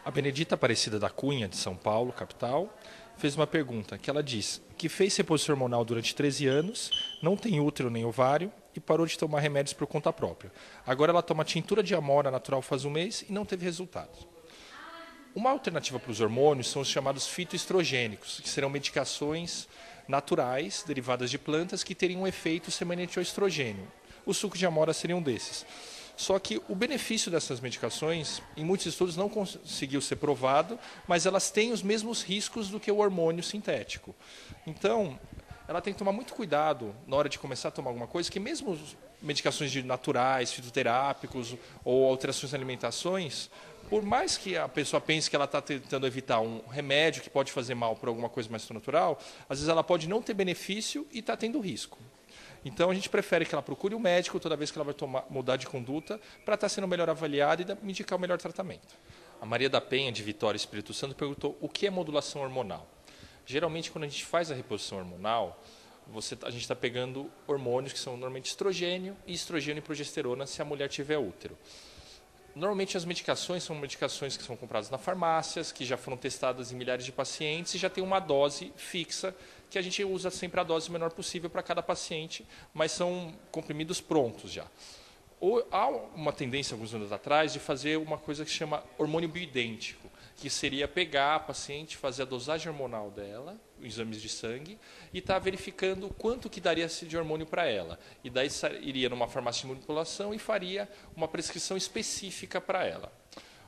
A Benedita Aparecida da Cunha, de São Paulo, capital, fez uma pergunta que ela diz que fez reposição hormonal durante 13 anos, não tem útero nem ovário e parou de tomar remédios por conta própria. Agora ela toma tintura de amora natural faz um mês e não teve resultados. Uma alternativa para os hormônios são os chamados fitoestrogênicos, que serão medicações naturais, derivadas de plantas, que teriam um efeito semelhante ao estrogênio. O suco de amora seria um desses. Só que o benefício dessas medicações, em muitos estudos, não conseguiu ser provado, mas elas têm os mesmos riscos do que o hormônio sintético. Então, ela tem que tomar muito cuidado na hora de começar a tomar alguma coisa, que mesmo medicações naturais, fitoterápicos ou alterações na alimentações, por mais que a pessoa pense que ela está tentando evitar um remédio que pode fazer mal por alguma coisa mais natural, às vezes ela pode não ter benefício e está tendo risco. Então, a gente prefere que ela procure um médico toda vez que ela vai mudar de conduta para estar sendo melhor avaliada e indicar o melhor tratamento. A Maria da Penha, de Vitória, Espírito Santo, perguntou o que é modulação hormonal. Geralmente, quando a gente faz a reposição hormonal, a gente está pegando hormônios que são normalmente estrogênio e progesterona se a mulher tiver útero. Normalmente as medicações são medicações que são compradas na farmácias, que já foram testadas em milhares de pacientes e já tem uma dose fixa que a gente usa sempre a dose menor possível para cada paciente, mas são comprimidos prontos já. Há uma tendência, alguns anos atrás, de fazer uma coisa que se chama hormônio bioidêntico, que seria pegar a paciente, fazer a dosagem hormonal dela, exames de sangue, e estar verificando quanto que daria de hormônio para ela. E daí iria numa farmácia de manipulação e faria uma prescrição específica para ela.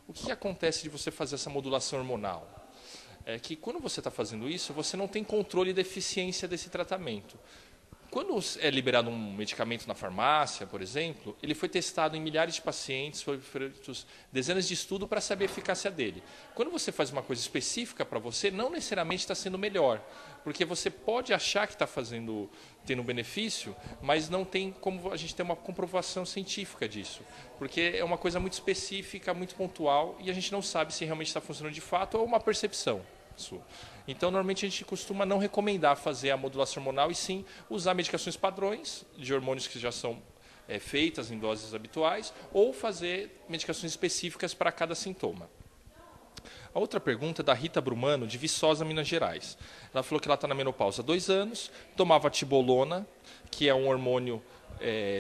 O que acontece de você fazer essa modulação hormonal? É que quando você está fazendo isso, você não tem controle da eficiência desse tratamento. Quando é liberado um medicamento na farmácia, por exemplo, ele foi testado em milhares de pacientes, foi feitos dezenas de estudos para saber a eficácia dele. Quando você faz uma coisa específica para você, não necessariamente está sendo melhor, porque você pode achar que está tendo um benefício, mas não tem como a gente ter uma comprovação científica disso, porque é uma coisa muito específica, muito pontual, e a gente não sabe se realmente está funcionando de fato ou uma percepção sua. Então, normalmente a gente costuma não recomendar fazer a modulação hormonal e sim usar medicações padrões de hormônios que já são feitas em doses habituais ou fazer medicações específicas para cada sintoma. A outra pergunta é da Rita Brumano, de Viçosa, Minas Gerais. Ela falou que ela está na menopausa há 2 anos, tomava tibolona, que é um hormônio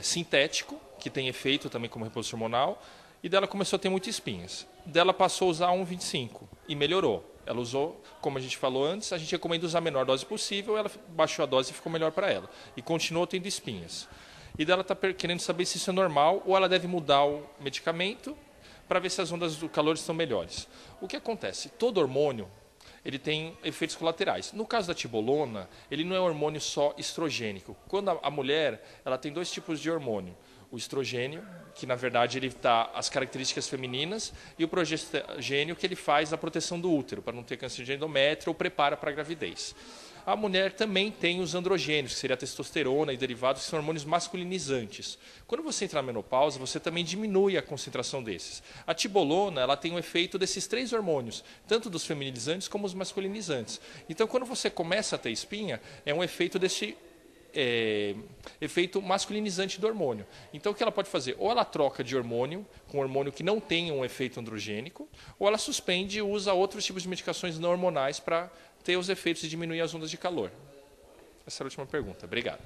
sintético, que tem efeito também como reposição hormonal, e dela começou a ter muitas espinhas. Dela passou a usar 1,25 e melhorou. Ela usou, como a gente falou antes, a gente recomenda usar a menor dose possível, ela baixou a dose e ficou melhor para ela. E continuou tendo espinhas. E dela está querendo saber se isso é normal ou ela deve mudar o medicamento para ver se as ondas do calor estão melhores. O que acontece? Todo hormônio ele tem efeitos colaterais. No caso da tibolona, ele não é um hormônio só estrogênico. Quando a mulher ela tem 2 tipos de hormônio. O estrogênio, que na verdade ele dá as características femininas, e o progestogênio, que ele faz a proteção do útero, para não ter câncer de endométrio ou prepara para a gravidez. A mulher também tem os androgênios, que seria a testosterona e derivados, que são hormônios masculinizantes. Quando você entra na menopausa, você também diminui a concentração desses. A tibolona ela tem um efeito desses 3 hormônios, tanto dos feminilizantes como os masculinizantes. Então, quando você começa a ter espinha, é um efeito desse efeito masculinizante do hormônio. Então, o que ela pode fazer? Ou ela troca de hormônio, com um hormônio que não tem um efeito androgênico, ou ela suspende e usa outros tipos de medicações não hormonais para ter os efeitos e diminuir as ondas de calor. Essa era a última pergunta. Obrigado.